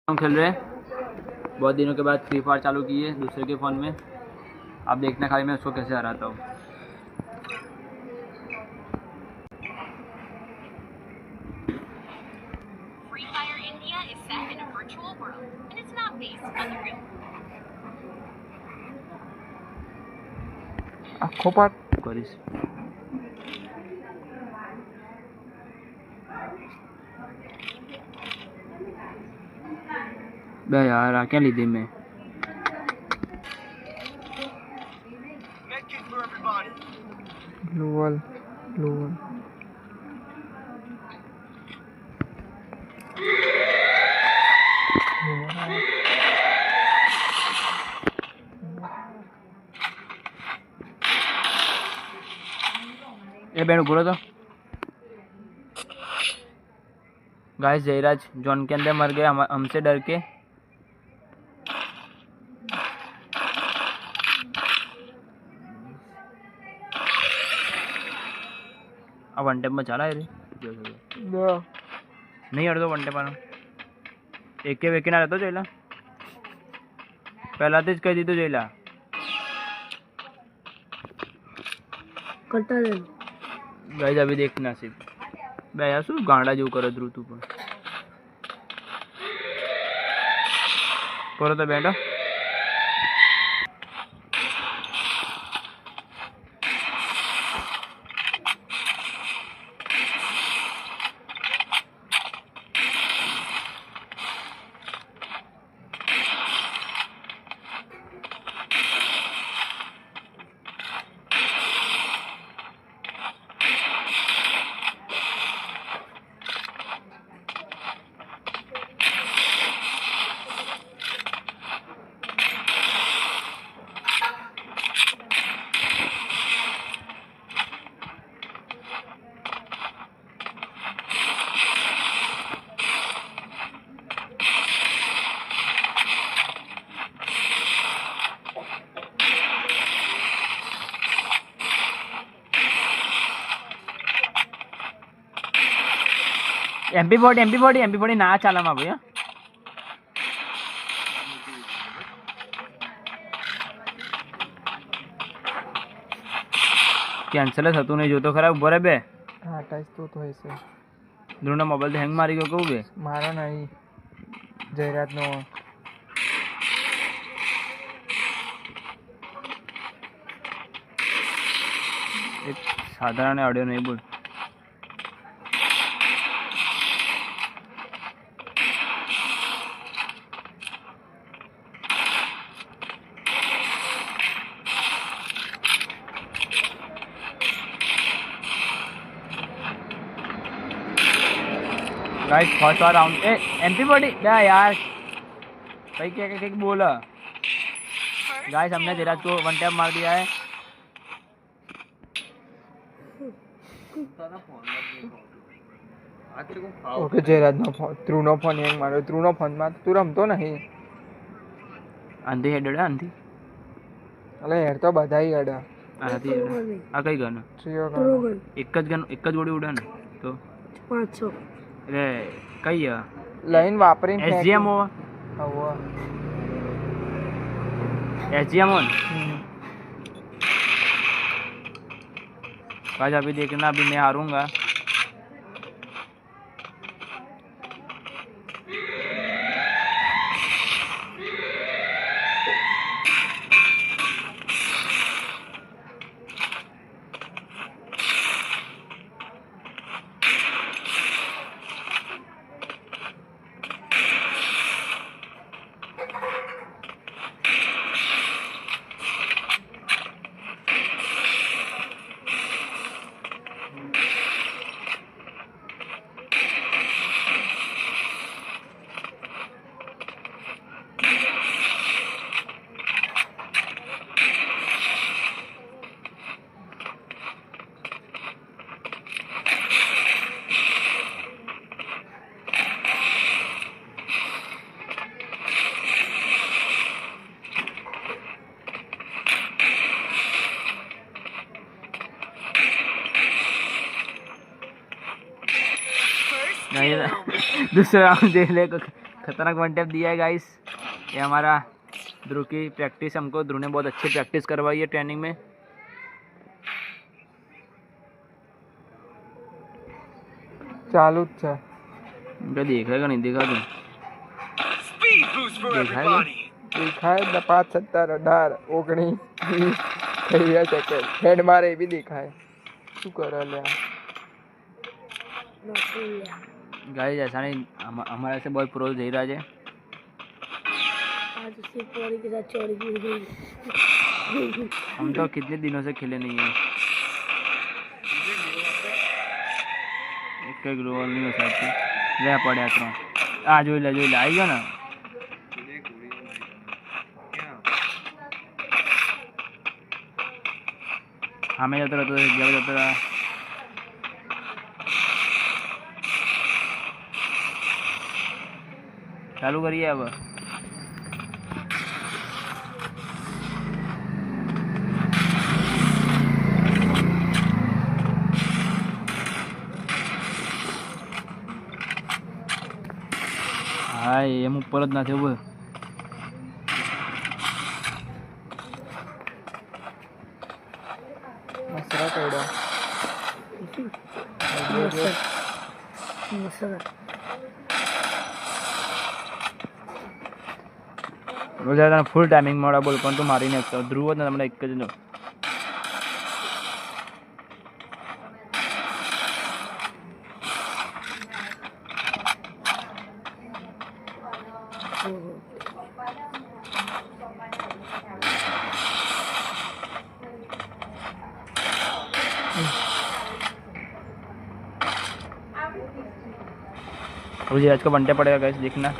हम खेल रहे हैं। बहुत दिनों के बाद फ्री फायर चालू की है दूसरे के फ़ोन में। आप देखना खाली मैं उसको कैसे हराता हूँ। Free Fire India is set in a virtual world, and it's not based on the real world. આખો પાર્ટ કરીશ બે યાર આ ક્યાં લીધી મેં? ગ્લોવલ ये बैठ बोलो तो गाइस जयराज जॉन के अंदर मर गए हमसे डर के। अब वन टेप में चला है रे नहीं हट दो वन टेप एक के वेके ना रहता जोईला पहला तेज कह दी तो जोईला करता रहे गाइस अभी देखना सिर्फ બે યાર શું ગાંડા જેવું કરે ધ્રુવ તું પણ કરો તો બેટા एमपी बॉडी ना चाला मा भैया कैंसल थतु नहीं जो तो खरा उभो रे बे હા ટાઈસ તો હોય છે ધ્રુવનો મોબાઈલ હેંગ મારી ગયો કહું બे મારો નહીં જયરાજનો एक साधारण ऑडियो नहीं बोल गाइस फर्स्ट राउंड ए एमपी बॉडी क्या यार भाई क्या बोला गाइस हमने जयराज को वन टैप मार दिया है। ઓકે જયરાજનો ફોન ધ્રુવનો ફોન હેંગ માર્યો ધ્રુવનો ફોનમાં તું રમતો નહીં आंधी हेड आंधी એટલે હેર તો બધા હેડ आंधी आ कई गन થ્રીઓ एक ज गोड़ी उड़ा ने तो 500 એટલે કઈ લાઈન વાપરીને एसजीएम हो હવે एसजीएम ऑन गाइस अभी देखना अभी मैं हारूंगा। नहीं दूसरा राउंड देख ले खतरनाक वन टैप दिया है गाइस। ये हमारा ध्रुव की प्रैक्टिस, हमको ध्रुव ने बहुत अच्छी प्रैक्टिस करवाई है ट्रेनिंग में। चालू જ છે। इनका देखेगा नहीं देखा तुम? દેખાય ને 5 17 18 19 20 થઈ ગયા સેકન્ડ હેડ મારે એ બી દેખાય શું કરે લ્યા गाइस ऐसा नहीं, हमारे से बहुत प्रो दे रहा है। आज उससे पौड़ी के साथ चौड़ी भी हो गई। हम तो कितने दिनों से खेले नहीं है। एक ग्लोबल नहीं हो सकती ले पड़े तो आ जो ले आई गयो ना। हमें जाता रहा तो जब जाता रहा चालू करिए अब। હા એમ ઉપર જ ના થયું। મસરા કઈડા રોજા ફૂલ ટાઈમિંગ મળે બોલ પણ તું મારી નાખતો ધ્રુવ જ ને તમને એક જ લો। मुझे आज को बनते पड़ेगा गाइस देखना।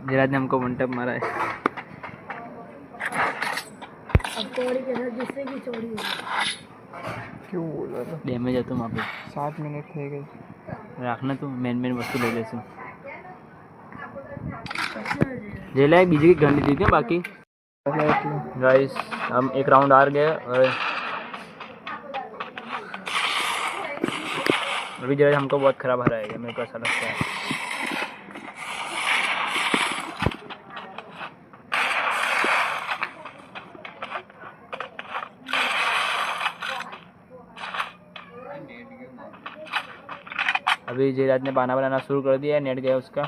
धीराज ने हमको वन टैप मारा है। अब पौड़ी के साथ जिससे की चौड़ी हो क्यों बोल रहा था डैमेज है तुम वहाँ पे 7 मिनट થઈ ગઈ રાખને તું મેન વસ્તુ લઈ લેશું। जे लाइक बीजे की घंटी दी थी बाकी गाइस हम एक राउंड हार गए और अभी जो है हमको बहुत खराब हराएगा मेरे को ऐसा लगता है। अभी जयराज ने बाना बनाना शुरू कर दिया है, नेट गया उसका।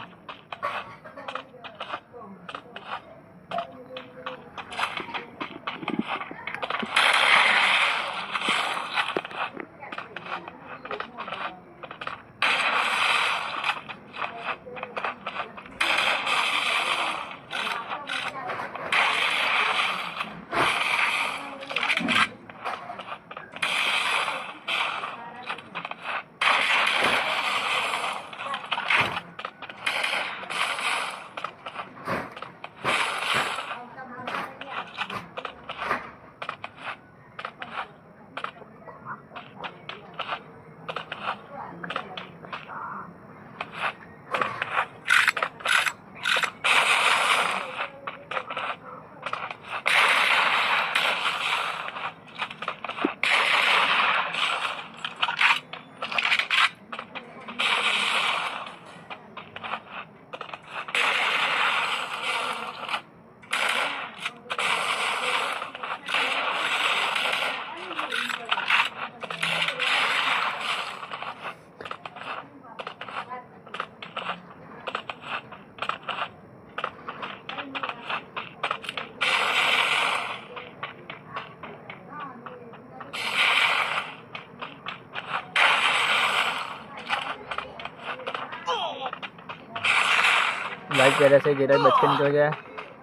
लाइक कह से जरा बच के निकल गया,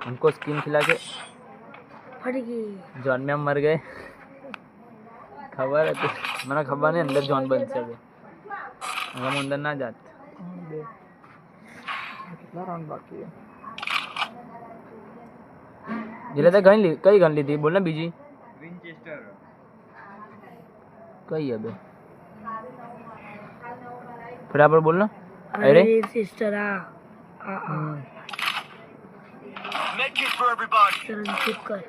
हमको स्किन खिला के फट गई। जॉन में हम मर गए। खबर है तो मैंने खबर नहीं अंदर जॉन बन सके, हम अंदर ना जाते। कितना राउंड बाकी है? जिले तक कई गन ली थी बोलना बीजी विंचेस्टर कई है बे બરાબર બોલ ને. અરે અરે સિસ્ટર આ ચરણ ચૂપ કર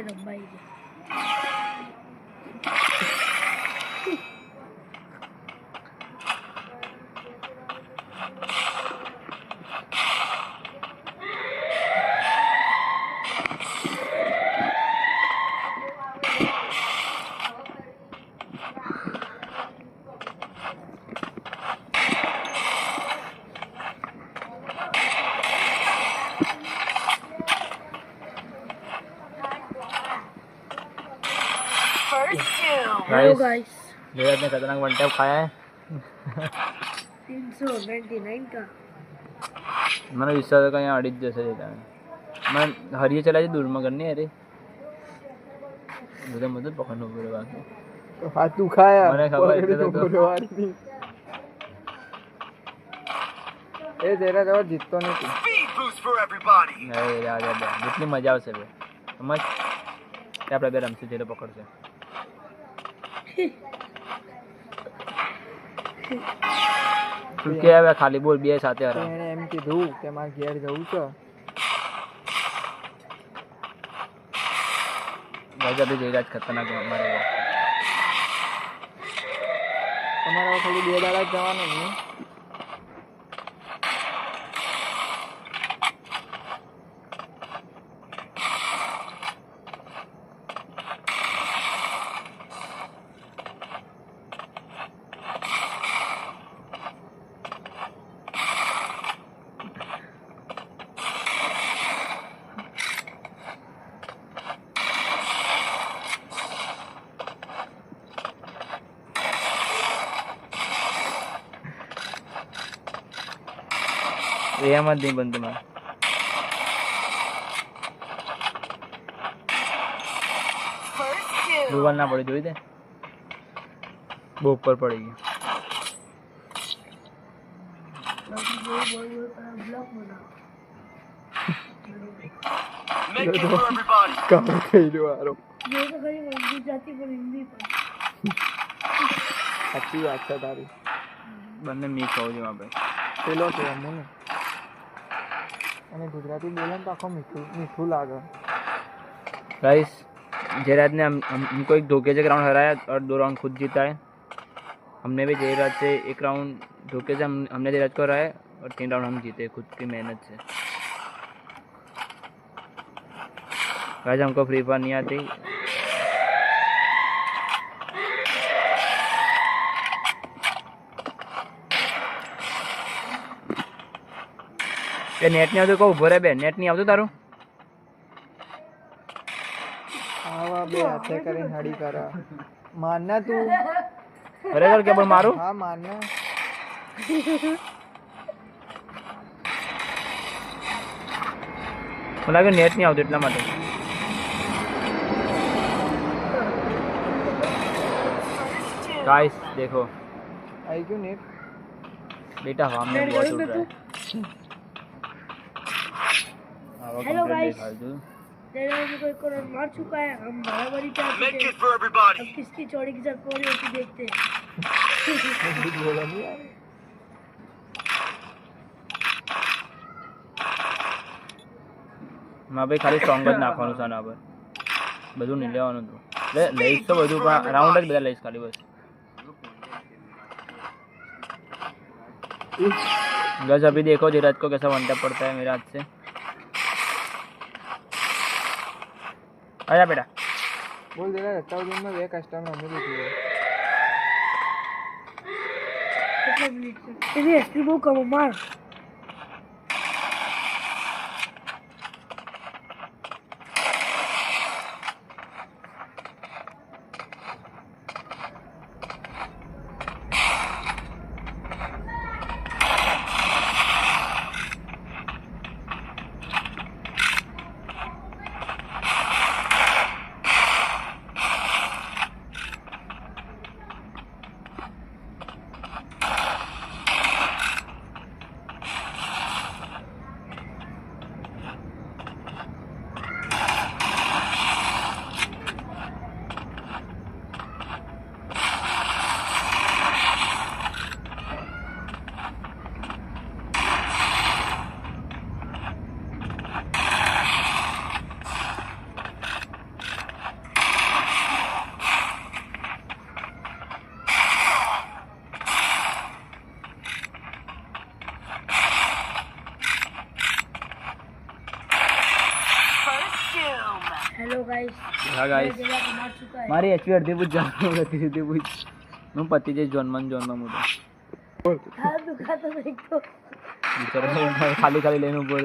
રંબાઈ હેલો ગાઈસ ધીરજ ने खतरनाक वन टैप खाया है. 399 का મને વિશ્વાસ છે કે અહીંયા અડી જ જશે જતા. મને હરીએ ચલાવી છે દૂરમાં ઘરની. અરે બધા મદદ પકડવું પડે બાકી. હાથ દુખાયા મને ખબર છે તો. બોલવાની એ જરા તો જીતતો નથી. અરે યાર જેટલી મજા આવશે બે સમજ કે આપણે બે રમશું જેલો પકડશે. તું કે હવે ખાલી બોલ બે સાથે હરા. એણે એમ કીધું કે મારે ઘેર જવું છે. રાજા બી જઈ રહ્યા છે ખતરનાક મારે. તમારે હવે ખાલી 2 દાડા જ જવાનું નહીં. એમ જ નહીં બનતું મારે. દુવાલ ના પડી જોઈ દે બહુ ઉપર પડી ગયું. કામ કર્યું હારો. ये तो खरी अंग्रेजी जाती पर हिंदी पर સાચી વાત છે તારી. બંને મિક્સ હોવું જોઈએ આપણે. પેલો છે અમુને અને ગુજરાતી બોલે ને તો આખો મીઠું મીઠું લાગે. गाइस जयराज ने हमको एक धोखे से राउंड हराया और 2 राउंड खुद जीता है. हमने भी जयराज से 1 राउंड धोखे से हमने जयराज को हराया और 3 राउंड हम जीते खुद की मेहनत से. गाइस हमको फ्री फायर नहीं आती. એ નેટ નહીં આવતું કહું ઉભો રે બે. નેટ નહીં આવતું તારું. આવા બે હાથે કરીને હડી કરે. માનના તું. ખરેખર કે પણ મારું હા માનના. મને લાગ્યું નેટ નહીં આવતું એટલા માટે. गाइस देखो આવી ગયું નેટ. बेटा हमने नेट बहुत गई उड़ पे रहा है. आवा Hello, कंप्लीट guys. दिखा दूं. तेरे को एक और मार चुका है. हम बराबरी पे आ चुके हैं. अब किसकी चौड़ी की साथ पूरी होती देखते हैं. બોલો નહીં યાર. માં ભાઈ ખાલી સોંગ જ નાખવાનું છે આના પર. બધું નહીં લેવાનું હતું. લઈશ તો બધું પણ રાઉન્ડ જ બધા લઈશ ખાલી બસ. बस अभी देखो धीरज को कैसा वन टैप पड़ता है मेरे हाथ से. आजा बेटा. બોલ જરા રસ્તા ઉદીનમાં 2 કસ્ટમર અમી લીધી. कितने मिनट में तेरी एसपी वो कम मार. हाँ गाइस जयराज को मार चुका है। मारी एचपी अर्धी पूछ जा सीधी पूछ मैं पति जे जन्मन मुझे हाथ दुखा तो देख तो। खाली खाली लेने ऊपर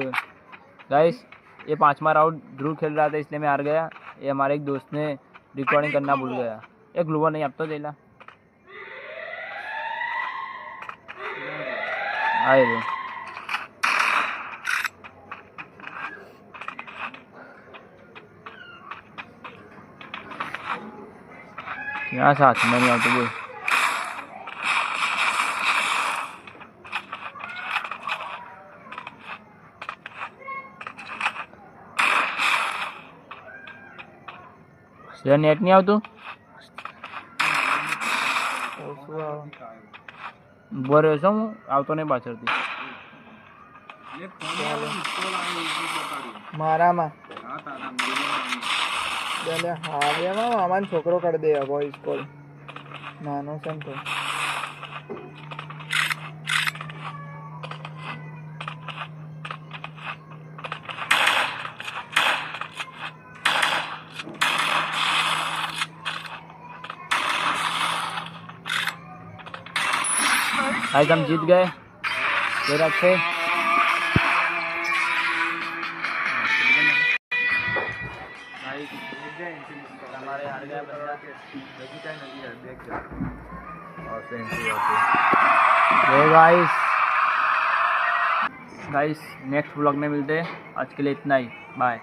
गाइस ये 5वां राउंड ध्रुव खेल रहा था इसलिए मैं हार गया। ये हमारे एक दोस्त ने रिकॉर्डिंग करना भूल गया। एक ग्लूवर नहीं अब तो देला आए रे यहाँ साथ में नहीं आते बोल नेट नहीं આવતું ઉભો રહ્યો છું હું આવતો નહીં પાછળથી મારામાં હાવ્યામાં મામાનો છોકરો કરી દે વોઇસ કોલ નાનો છે ને તો आज हम जीत गए जयराज से। हमारे हार गया गाइस नेक्स्ट व्लॉग में मिलते हैं। आज के लिए इतना ही, बाय।